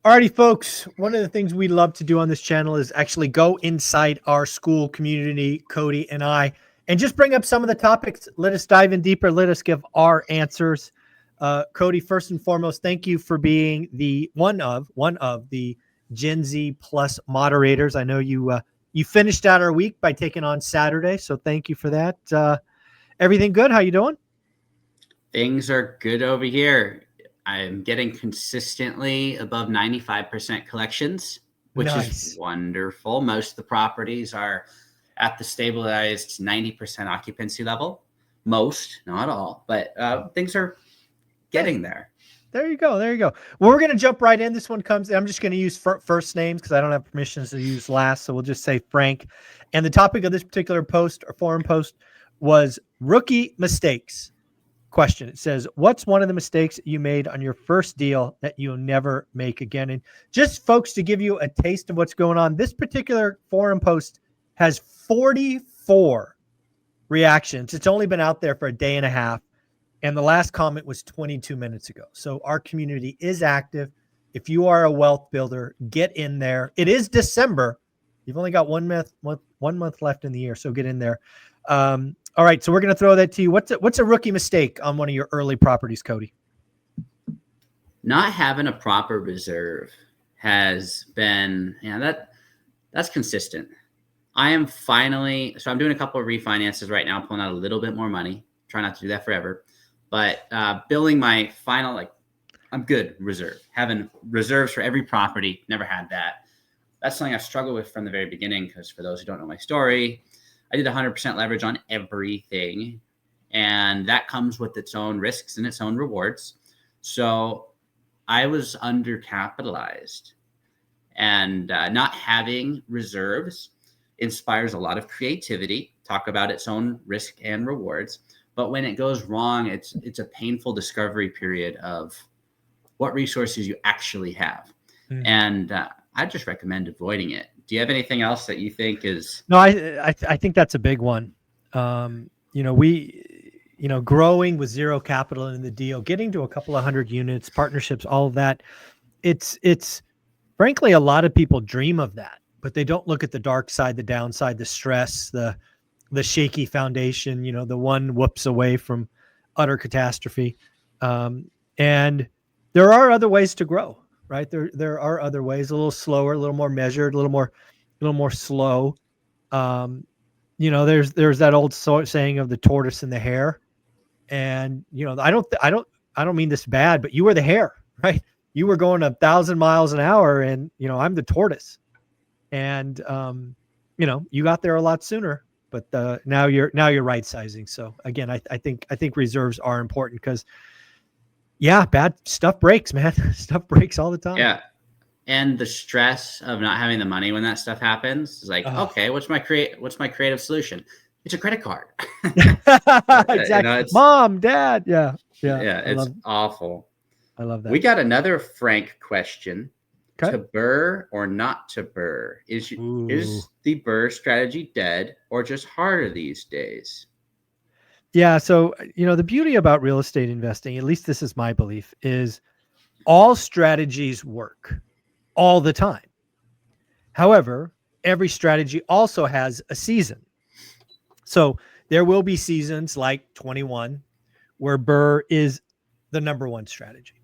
Alrighty, folks. One of the things we love to do on this channel is actually go inside our school community, Cody and I, and just bring up some of the topics. Let us dive in deeper. Let us give our answers. Cody, first and foremost, thank you for being the one of the Gen Z Plus moderators. I know you finished out our week by taking on Saturday, so thank you for that. Everything good? How you doing? Things are good over here. I'm getting consistently above 95% collections, which is wonderful. Most of the properties are at the stabilized 90% occupancy level. Most, not all, but things are getting there. There you go. There you go. Well, we're going to jump right in. This one comes, I'm just going to use first names because I don't have permissions to use last. So we'll just say Frank. And the topic of this particular post or forum post was rookie mistakes. Question. It says, what's one of the mistakes you made on your first deal that you'll never make again? And just folks, to give you a taste of what's going on, this particular forum post has 44 reactions. It's only been out there for a day and a half. And the last comment was 22 minutes ago. So our community is active. If you are a wealth builder, get in there. It is December. You've only got 1 month left in the year. So get in there. All right, so we're going to throw that to you. What's a rookie mistake on one of your early properties, Cody? Not having a proper reserve has been, that's consistent. I'm doing a couple of refinances right now, pulling out a little bit more money. Try not to do that forever, but building my final, I'm good reserve. Having reserves for every property, never had that. That's something I've struggled with from the very beginning because for those who don't know my story, I did 100% leverage on everything, and that comes with its own risks and its own rewards. So I was undercapitalized, and not having reserves inspires a lot of creativity, talk about its own risk and rewards. But when it goes wrong, it's a painful discovery period of what resources you actually have. And I just recommend avoiding it. Do you have anything else that you think is? No, I think that's a big one. Growing with zero capital in the deal, getting to a couple of hundred units, partnerships, all of that. It's frankly, a lot of people dream of that, but they don't look at the dark side, the downside, the stress, the shaky foundation, the one whoops away from utter catastrophe. And there are other ways to grow, right? There are other ways, a little slower, a little more measured, a little more slow. There's that old saying of the tortoise and the hare. And, I don't mean this bad, but you were the hare, right? You were going 1,000 miles an hour and, I'm the tortoise. And, you got there a lot sooner, but now you're right sizing. So again, I think reserves are important because bad stuff breaks, man. Stuff breaks all the time. Yeah. And the stress of not having the money when that stuff happens is okay, what's my creative solution? It's a credit card. Exactly. Mom, dad. Yeah. It's awful. I love that. We got another Frank question. Okay. To burr or not to burr? Is the burr strategy dead or just harder these days? Yeah. So, the beauty about real estate investing, at least this is my belief, is all strategies work all the time. However, every strategy also has a season. So there will be seasons like 21 where burr is the number one strategy,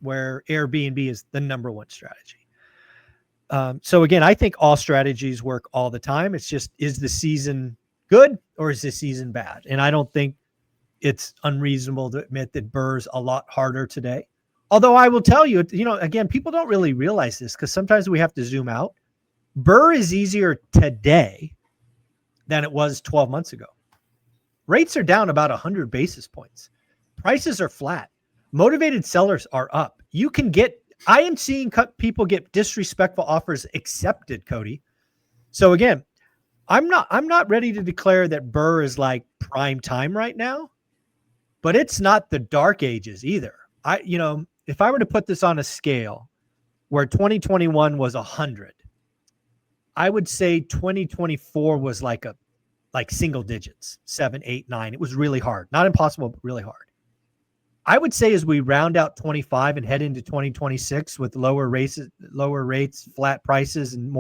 where Airbnb is the number one strategy. So again, I think all strategies work all the time. It's just, is the season good or is the season bad? And I don't think it's unreasonable to admit that burr's a lot harder today. Although I will tell you, again, people don't really realize this because sometimes we have to zoom out. Burr is easier today than it was 12 months ago. Rates are down about 100 basis points. Prices are flat. Motivated sellers are up. I am seeing people get disrespectful offers accepted, Cody. So again, I'm not ready to declare that burr is like prime time right now, but it's not the dark ages either. If I were to put this on a scale where 2021 was 100, I would say 2024 was like single digits, 7, 8, 9. It was really hard, not impossible, but really hard. I would say as we round out 25 and head into 2026 with lower rates, flat prices, and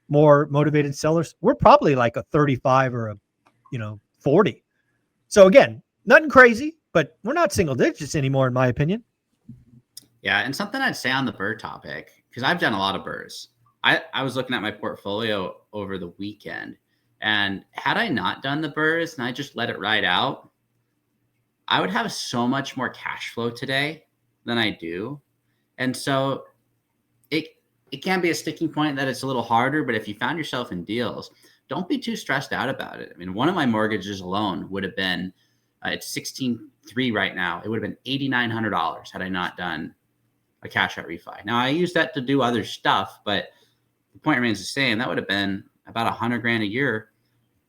more motivated sellers, we're probably like a 35 or a 40. So again, nothing crazy, but we're not single digits anymore, in my opinion. Yeah, and something I'd say on the burr topic, because I've done a lot of burrs. I was looking at my portfolio over the weekend, and had I not done the burrs and I just let it ride out, I would have so much more cash flow today than I do. And so it can be a sticking point that it's a little harder, but if you found yourself in deals, don't be too stressed out about it. I mean, one of my mortgages alone would have been, it's 16.3 right now. It would have been $8,900 had I not done a cash out refi. Now I use that to do other stuff, but the point remains the same. That would have been about $100,000 a year,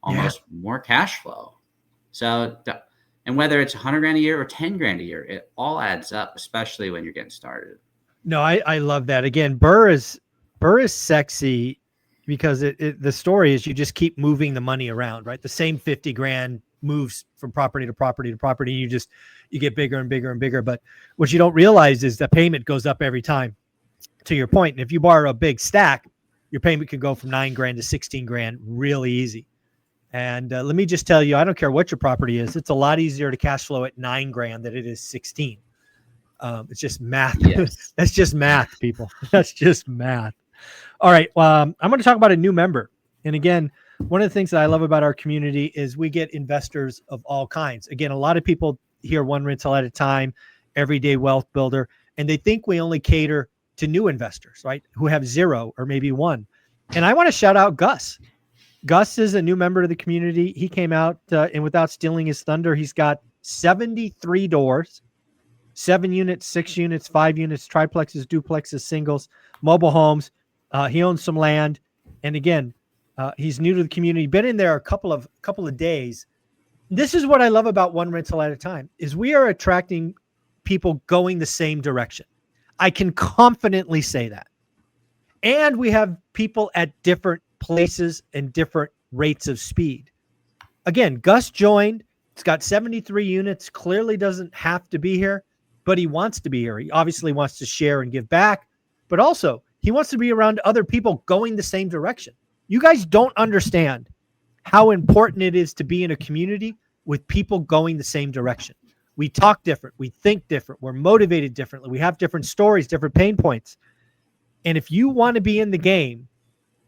almost more cash flow. So, and whether it's $100,000 a year or $10,000 a year, it all adds up, especially when you're getting started. No, I love that. Again, burr is sexy because the story is you just keep moving the money around, right? The same 50 grand moves from property to property to property. You get bigger and bigger and bigger. But what you don't realize is the payment goes up every time, to your point. And if you borrow a big stack, your payment could go from 9 grand to 16 grand really easy. And let me just tell you, I don't care what your property is. It's a lot easier to cash flow at 9 grand than it is 16. It's just math. Yes. That's just math, people. That's just math. All right. I'm going to talk about a new member. And again, one of the things that I love about our community is we get investors of all kinds. Again, a lot of people hear one rental at a time, everyday wealth builder, and they think we only cater to new investors, right? Who have 0 or maybe 1. And I want to shout out Gus. Gus is a new member of the community. He came out and without stealing his thunder, he's got 73 doors, 7 units, 6 units, 5 units, triplexes, duplexes, singles, mobile homes. He owns some land. And again, he's new to the community, been in there a couple of days. This is what I love about one rental at a time is we are attracting people going the same direction. I can confidently say that. And we have people at different places and different rates of speed. Again, Gus joined. It's got 73 units, clearly doesn't have to be here, but he wants to be here. He obviously wants to share and give back, but also he wants to be around other people going the same direction. You guys don't understand how important it is to be in a community with people going the same direction. We talk different. We think different. We're motivated differently. We have different stories, different pain points. And if you want to be in the game,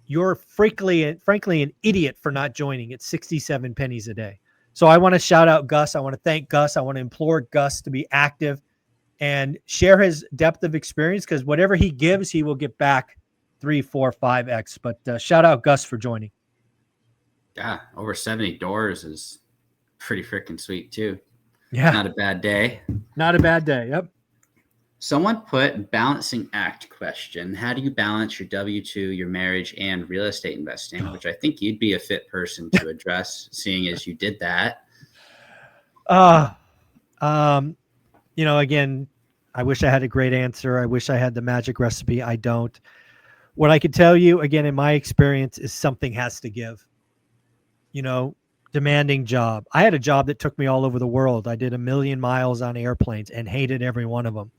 you're frankly an idiot for not joining at 67 pennies a day. So I want to shout out Gus. I want to thank Gus. I want to implore Gus to be active and share his depth of experience, because whatever he gives, he will get back 3, 4, 5x. But shout out Gus for joining. Yeah, over 70 doors is pretty freaking sweet too. Yeah. Not a bad day. Not a bad day. Yep. Someone put balancing act question. How do you balance your W-2, your marriage, and real estate investing? Which I think you'd be a fit person to address, seeing as you did that. Again, I wish I had a great answer. I wish I had the magic recipe. I don't. What I could tell you, again, in my experience, is something has to give. Demanding job. I had a job that took me all over the world. I did 1 million miles on airplanes and hated every one of them.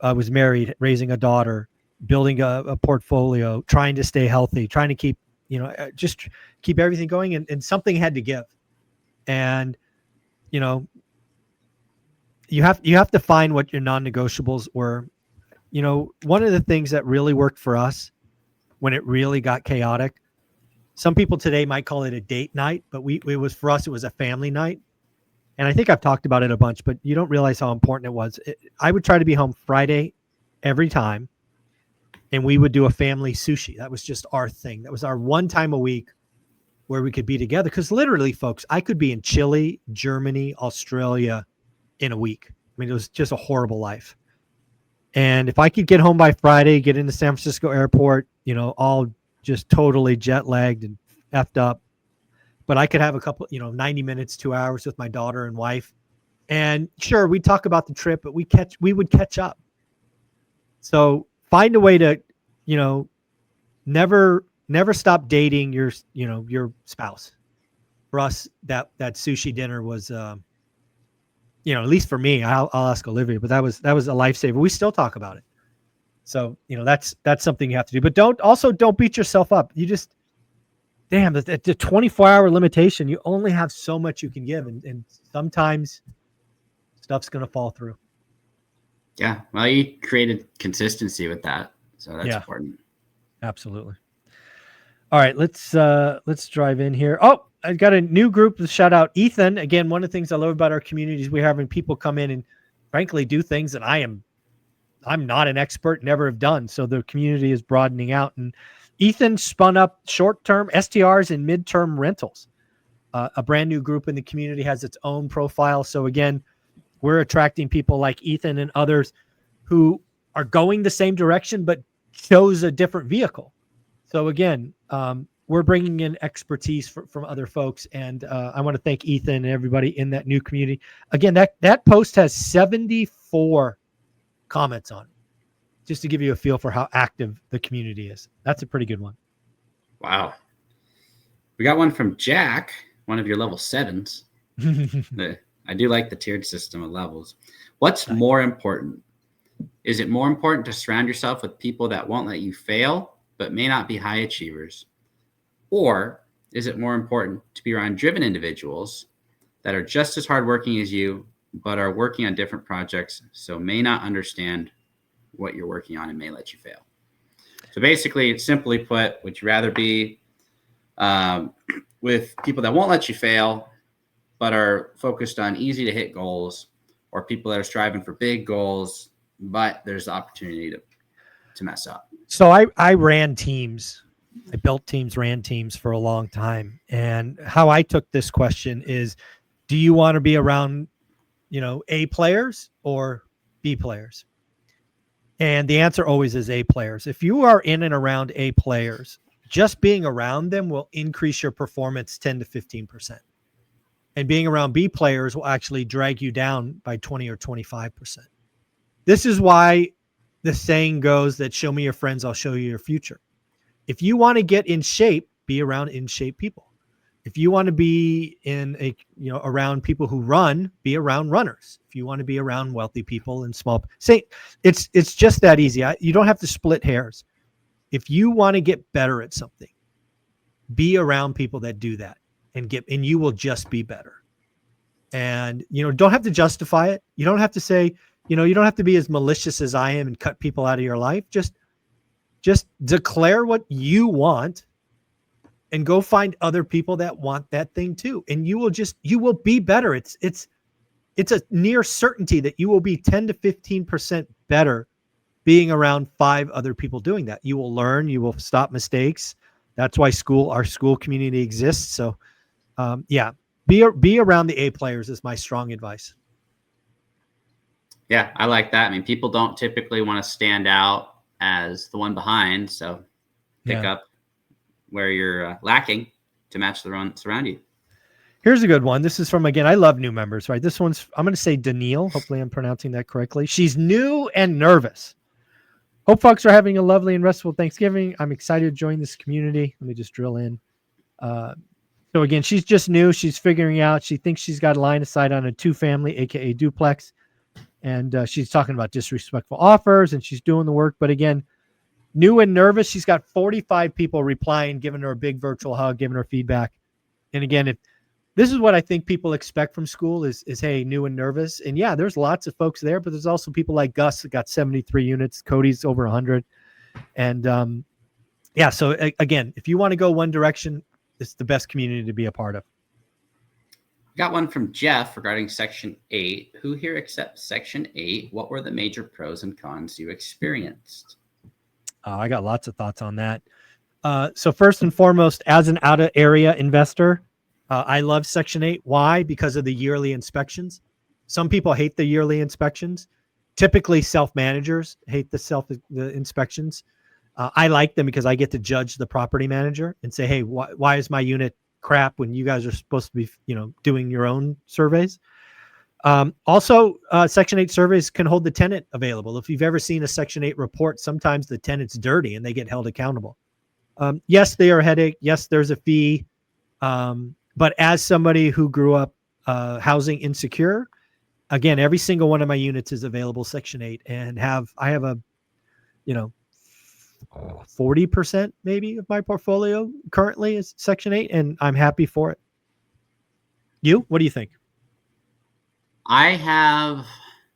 I was married, raising a daughter, building a portfolio, trying to stay healthy, trying to keep, just keep everything going. And something had to give. And, you have to find what your non-negotiables were. One of the things that really worked for us when it really got chaotic, some people today might call it a date night, but it was for us, it was a family night. And I think I've talked about it a bunch, but you don't realize how important it was. I would try to be home Friday every time, and we would do a family sushi. That was just our thing. That was our one time a week where we could be together. Because literally, folks, I could be in Chile, Germany, Australia in a week. I mean, it was just a horrible life. And if I could get home by Friday, get into San Francisco airport, all just totally jet lagged and effed up, but I could have a couple, 90 minutes, 2 hours with my daughter and wife. And sure, we talk about the trip, but we would catch up. So find a way to, never stop dating your spouse. For us, that sushi dinner was at least for me, I'll ask Olivia, but that was a lifesaver. We still talk about it. So, that's something you have to do, but don't beat yourself up. You just, damn, the 24-hour limitation, you only have so much you can give. And sometimes stuff's going to fall through. Yeah. Well, you created consistency with that. So that's important. Absolutely. All right, let's drive in here. Oh, I got a new group. Shout out Ethan. Again, one of the things I love about our community is we're having people come in and frankly do things that I'm not an expert, never have done. So the community is broadening out. And Ethan spun up short-term STRs and mid-term rentals. A brand new group in the community has its own profile. So again, we're attracting people like Ethan and others who are going the same direction, but chose a different vehicle. So again, we're bringing in expertise from other folks. And I want to thank Ethan and everybody in that new community. Again, that post has 74 comments on it, just to give you a feel for how active the community is. That's a pretty good one. Wow. We got one from Jack, one of your level 7s. I do like the tiered system of levels. What's more important? Is it more important to surround yourself with people that won't let you fail, but may not be high achievers? Or is it more important to be around driven individuals that are just as hardworking as you, but are working on different projects, so may not understand what you're working on and may let you fail? So basically, simply put, would you rather be with people that won't let you fail, but are focused on easy to hit goals, or people that are striving for big goals, but there's the opportunity to mess up? So I ran teams. I built teams, ran teams for a long time. And how I took this question is, do you want to be around, A players or B players? And the answer always is A players. If you are in and around A players, just being around them will increase your performance 10 to 15%. And being around B players will actually drag you down by 20 or 25%. This is why the saying goes that show me your friends, I'll show you your future. If you want to get in shape, be around in shape people. If you want to be around people who run, be around runners. If you want to be around wealthy people and it's just that easy. You don't have to split hairs. If you want to get better at something, be around people that do that and you will just be better. And, don't have to justify it. You don't have to say, you don't have to be as malicious as I am and cut people out of your life. Just declare what you want and go find other people that want that thing too. And you will be better. It's a near certainty that you will be 10 to 15% better being around 5 other people doing that. You will learn, you will stop mistakes. That's why our school community exists. So be around the A players is my strong advice. Yeah, I like that. I mean, people don't typically want to stand out as the one behind. So pick up where you're lacking to match the runs around you. Here's a good one. This is from, again, I love new members, right? This one's, I'm going to say Danielle. Hopefully I'm pronouncing that correctly. She's new and nervous. Hope folks are having a lovely and restful Thanksgiving. I'm excited to join this community. Let me just drill in. So again, she's just new. She's figuring out. She thinks she's got a line of sight on a 2-family, aka duplex. And she's talking about disrespectful offers and she's doing the work. But again, new and nervous. She's got 45 people replying, giving her a big virtual hug, giving her feedback. And again, this is what I think people expect from school is, hey, new and nervous. And yeah, there's lots of folks there, but there's also people like Gus that got 73 units. Cody's over 100. And so again, if you want to go one direction, it's the best community to be a part of. Got one from Jeff regarding Section 8. Who here accepts Section 8? What were the major pros and cons you experienced? I got lots of thoughts on that. So first and foremost, as an out-of-area investor, I love Section 8. Why? Because of the yearly inspections. Some people hate the yearly inspections. Typically, self-managers hate the inspections. I like them because I get to judge the property manager and say, hey, why is my unit crap when you guys are supposed to be, doing your own surveys? Also, Section 8 surveys can hold the tenant available. If you've ever seen a Section 8 report, sometimes the tenant's dirty and they get held accountable. Yes, they are a headache. Yes, there's a fee. But as somebody who grew up housing insecure, Again, every single one of my units is available Section 8, and I have a, 40% maybe of my portfolio currently is Section 8, and I'm happy for it. You, what do you think? I have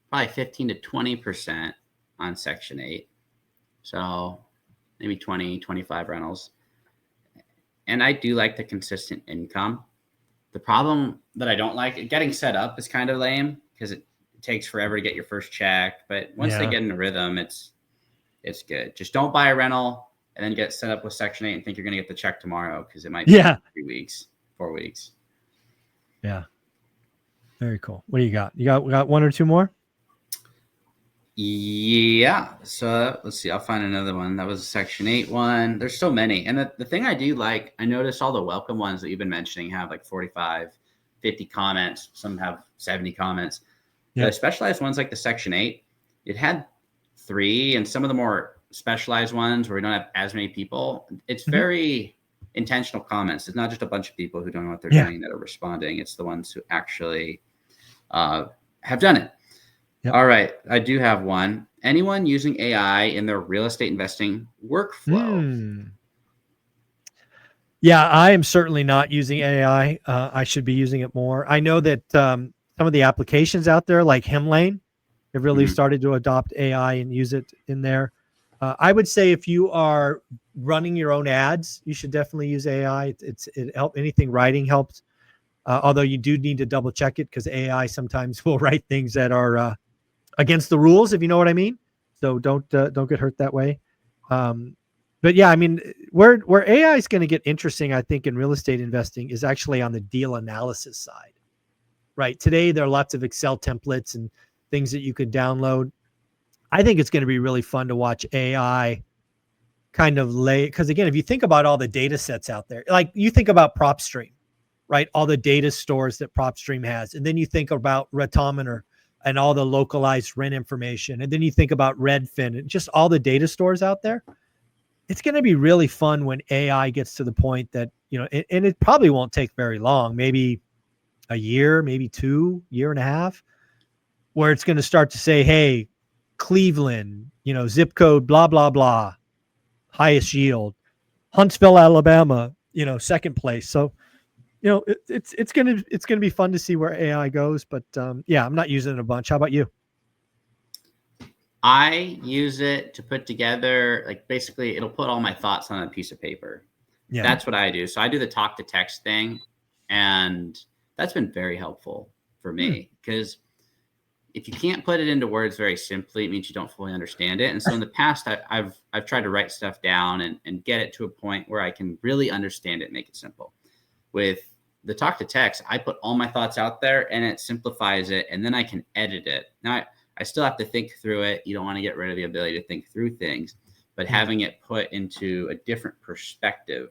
probably 15 to 20% on Section 8. So maybe 20, 25 rentals. And I do like the consistent income. The problem that I don't like, getting set up is kind of lame because it takes forever to get your first check. But once they get in a rhythm, it's good. Just don't buy a rental and then get set up with Section 8 and think you're going to get the check tomorrow, because it might be 3 weeks, 4 weeks. Yeah. Very cool. What do you got? We got one or two more? Yeah. So let's see. I'll find another one. That was a Section 8 one. There's so many. And the thing I do like, I notice all the welcome ones that you've been mentioning have like 45, 50 comments. Some have 70 comments. The specialized ones like the Section 8, it had 3, and some of the more specialized ones where we don't have as many people, it's very intentional comments. It's not just a bunch of people who don't know what they're doing that are responding. It's the ones who actually have done it. All right. I do have one. Anyone using AI in their real estate investing workflow? Yeah, I am certainly not using AI. I should be using it more. I know that some of the applications out there, like Hemlane, have really started to adopt AI and use it in there. I would say if you are running your own ads, you should definitely use AI. It help. Anything writing helps. Although you do need to double check it, because AI sometimes will write things that are against the rules, if you know what I mean. So don't get hurt that way. But yeah, I mean, where AI is going to get interesting, I think, in real estate investing is actually on the deal analysis side. Right. Today, there are lots of Excel templates and things that you could download. I think it's going to be really fun to watch AI kind of because again, if you think about all the data sets out there, like you think about PropStream, right? All the data stores that PropStream has. And then you think about Retometer and all the localized rent information. And then you think about Redfin and just all the data stores out there. It's going to be really fun when AI gets to the point that, and it probably won't take very long, maybe a year, maybe 2 year and a half, where it's going to start to say, hey, Cleveland, zip code, blah, blah, blah, highest yield, Huntsville, Alabama, second place. So, it's going to be fun to see where AI goes, but yeah, I'm not using it a bunch. How about you? I use it to put together, like, basically it'll put all my thoughts on a piece of paper. Yeah. That's what I do. So I do the talk to text thing, and that's been very helpful for me, because if you can't put it into words very simply, it means you don't fully understand it. And so in the past, I've tried to write stuff down and get it to a point where I can really understand it and make it simple. With the talk to text, I put all my thoughts out there and it simplifies it, and then I can edit it. Now, I still have to think through it. You don't want to get rid of the ability to think through things, but having it put into a different perspective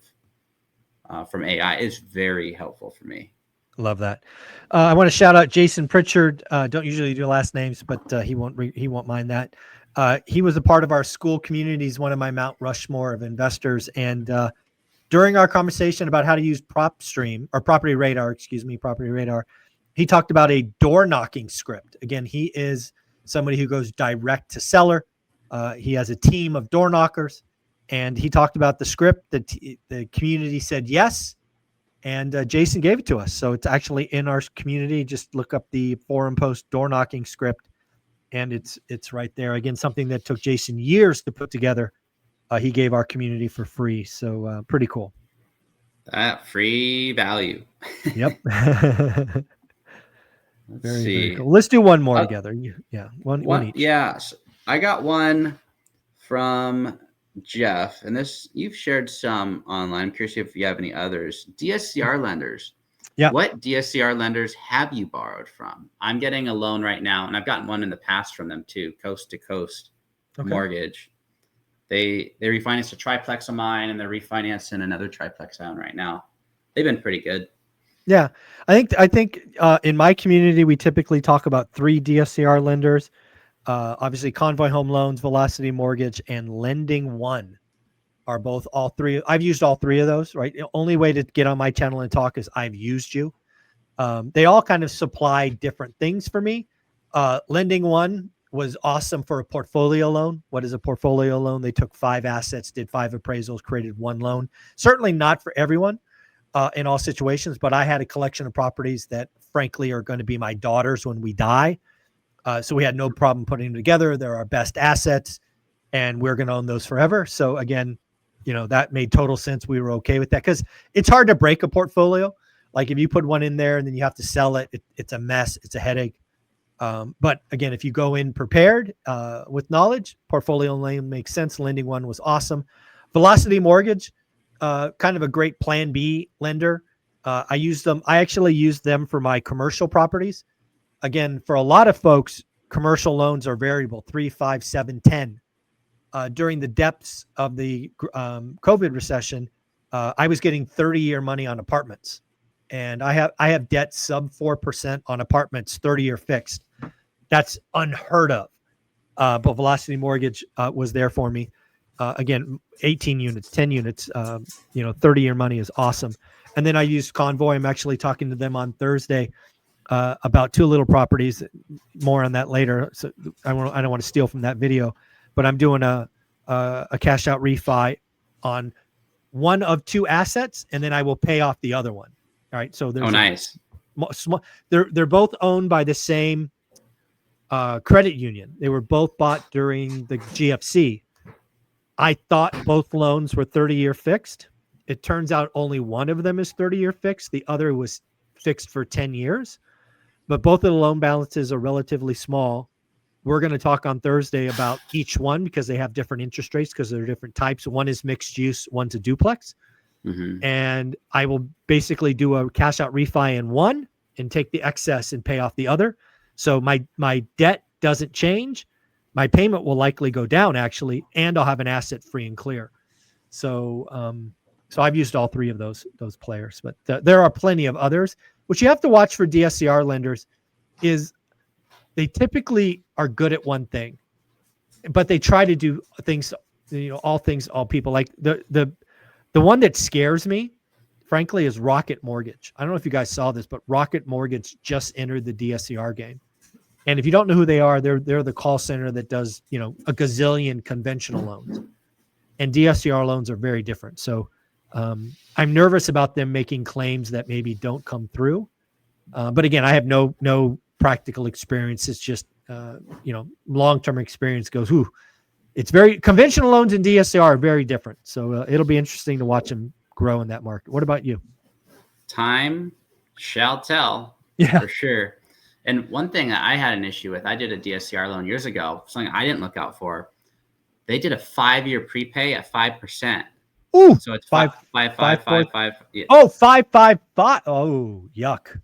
from AI is very helpful for me. Love that. I want to shout out Jason Pritchard. Don't usually do last names, but he won't mind that. He was a part of our school community. He's one of my Mount Rushmore of investors. And during our conversation about how to use PropStream or Property Radar, he talked about a door knocking script. Again, he is somebody who goes direct to seller. He has a team of door knockers, and he talked about the script that the community said yes. And Jason gave it to us. So it's actually in our community. Just look up the forum post door knocking script, and it's right there. Again, something that took Jason years to put together. He gave our community for free. So pretty cool. That free value. Yep. Very cool. Let's do one more together. Yeah. One each. Yeah. So I got one from Jeff, and this, you've shared some online. I'm curious if you have any others. DSCR lenders. Yeah. What DSCR lenders have you borrowed from? I'm getting a loan right now, and I've gotten one in the past from them too, coast to coast mortgage. They refinanced a triplex of mine, and they're refinancing another triplex I own right now. They've been pretty good. Yeah. I think in my community, we typically talk about 3 DSCR lenders. Obviously, Convoy Home Loans, Velocity Mortgage, and Lending One are all 3. I've used all 3 of those, right? The only way to get on my channel and talk is I've used you. They all kind of supply different things for me. Lending One was awesome for a portfolio loan. What is a portfolio loan? They took 5 assets, did 5 appraisals, created 1 loan. Certainly not for everyone in all situations, but I had a collection of properties that frankly are going to be my daughters when we die. So we had no problem putting them together. They're our best assets and we're going to own those forever. So again, that made total sense. We were okay with that because it's hard to break a portfolio. Like if you put one in there and then you have to sell it, it's a mess. It's a headache. But again, if you go in prepared with knowledge, portfolio loan makes sense. Lending One was awesome. Velocity Mortgage, kind of a great plan B lender. I use them. I actually use them for my commercial properties. Again, for a lot of folks, commercial loans are variable, 3, 5, 7, 10. During the depths of the COVID recession, I was getting 30-year money on apartments. And I have debt sub 4% on apartments, 30-year fixed. That's unheard of. But Velocity Mortgage was there for me. Again, 18 units, 10 units, 30-year money is awesome. And then I used Convoy. I'm actually talking to them on Thursday about 2 little properties. More on that later. So I don't want to steal from that video, but I'm doing a cash out refi on one of 2 assets, and then I will pay off the other one. All right. So there's nice. They're both owned by the same credit union. They were both bought during the GFC. I thought both loans were 30-year fixed. It turns out only one of them is 30-year fixed. The other was fixed for 10 years. But both of the loan balances are relatively small. We're going to talk on Thursday about each one because they have different interest rates because they're different types. One is mixed use, one's a duplex. Mm-hmm. And I will basically do a cash out refi in one and take the excess and pay off the other. So my debt doesn't change. My payment will likely go down actually, and I'll have an asset free and clear. So I've used all 3 of those players, but there are plenty of others. What you have to watch for DSCR lenders is they typically are good at one thing, but they try to do things, all people. Like the one that scares me, frankly, is Rocket Mortgage. I don't know if you guys saw this, but Rocket Mortgage just entered the DSCR game. And if you don't know who they are, they're the call center that does, a gazillion conventional loans. And DSCR loans are very different. So I'm nervous about them making claims that maybe don't come through. But again, I have no practical experience. It's just, long-term experience goes, it's very conventional loans and DSCR are very different. So it'll be interesting to watch them grow in that market. What about you? Time shall tell. Yeah, for sure. And one thing that I had an issue with, I did a DSCR loan years ago, something I didn't look out for. They did a 5-year prepay at 5%. Ooh, so it's 5. Yeah. Oh, 5. Oh, yuck.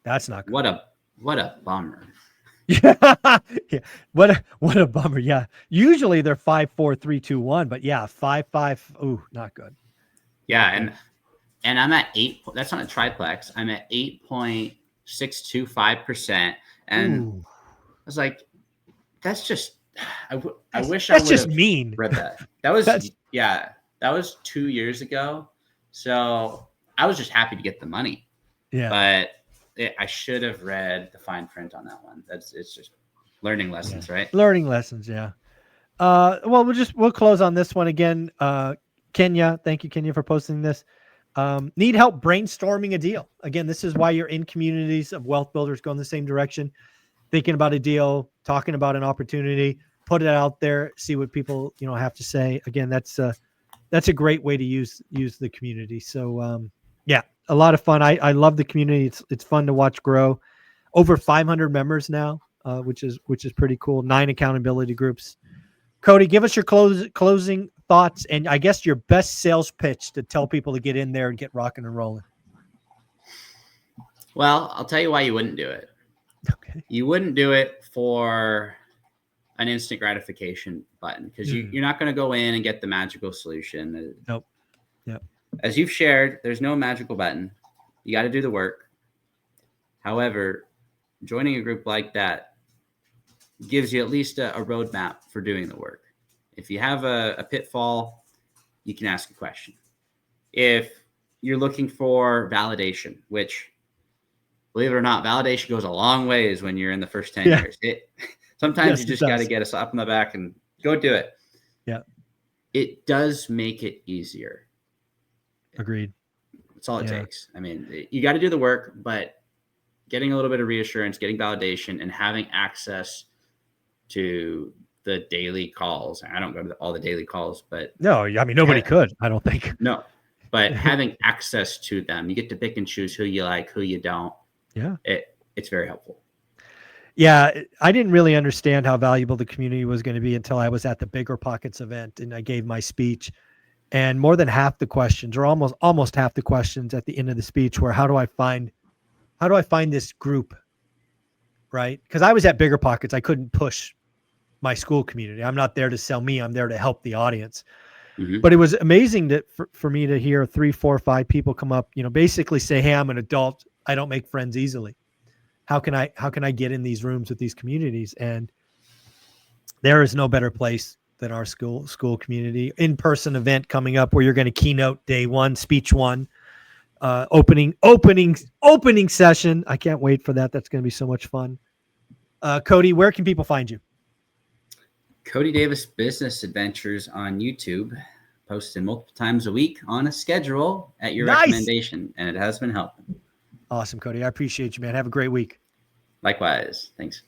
That's not good. What a bummer. Yeah. What a bummer. Yeah. Usually they're 5, 4, 3, 2, 1, but yeah, 5. Ooh, not good. Yeah, and I'm at 8. That's not a triplex. I'm at 8.625%, and I was like, that's just. I wish I would have mean. read that. That was that was 2 years ago. So I was just happy to get the money. Yeah, but I should have read the fine print on that one. It's just learning lessons, right? Learning lessons, yeah. Well, we'll close on this one again. Kenya, thank you, Kenya, for posting this. Need help brainstorming a deal. Again, this is why you're in communities of wealth builders going the same direction, thinking about a deal, talking about an opportunity, put it out there, see what people, have to say. Again, that's a great way to use the community. So, a lot of fun. I love the community. It's fun to watch grow. Over 500 members now, which is pretty cool. 9 accountability groups. Cody, give us your closing thoughts and I guess your best sales pitch to tell people to get in there and get rocking and rolling. Well, I'll tell you why you wouldn't do it. Okay. You wouldn't do it for an instant gratification button because you're not going to go in and get the magical solution. Nope. Yep. As you've shared, there's no magical button. You got to do the work. However, joining a group like that gives you at least a roadmap for doing the work. If you have a pitfall, you can ask a question. If you're looking for validation, which believe it or not, validation goes a long ways when you're in the first 10 Yeah. years. Sometimes Yes, you it just got to does. get a slap on the back and go do it. Yeah. It does make it easier. Agreed. That's all it Yeah. takes. I mean, you got to do the work, but getting a little bit of reassurance, getting validation, and having access to the daily calls. I don't go to all the daily calls, but No, I mean, nobody could, I don't think. no, but having access to them, you get to pick and choose who you like, who you don't. Yeah. It's very helpful. Yeah. I didn't really understand how valuable the community was going to be until I was at the Bigger Pockets event and I gave my speech. And more than half the questions, or almost half the questions at the end of the speech, were how do I find this group, right? Because I was at Bigger Pockets, I couldn't push my school community. I'm not there to sell me. I'm there to help the audience. Mm-hmm. But it was amazing that for me to hear 3, 4, 5 people come up, basically say, "Hey, I'm an adult. I don't make friends easily. How can I get in these rooms with these communities?" And there is no better place than our school community. In-person event coming up where you're going to keynote day 1, speech 1, opening session. I can't wait for that. That's going to be so much fun. Cody, where can people find you? Cody Davis Business Adventures on YouTube, posted multiple times a week on a schedule at your recommendation, and it has been helping. Awesome, Cody. I appreciate you, man. Have a great week. Likewise. Thanks.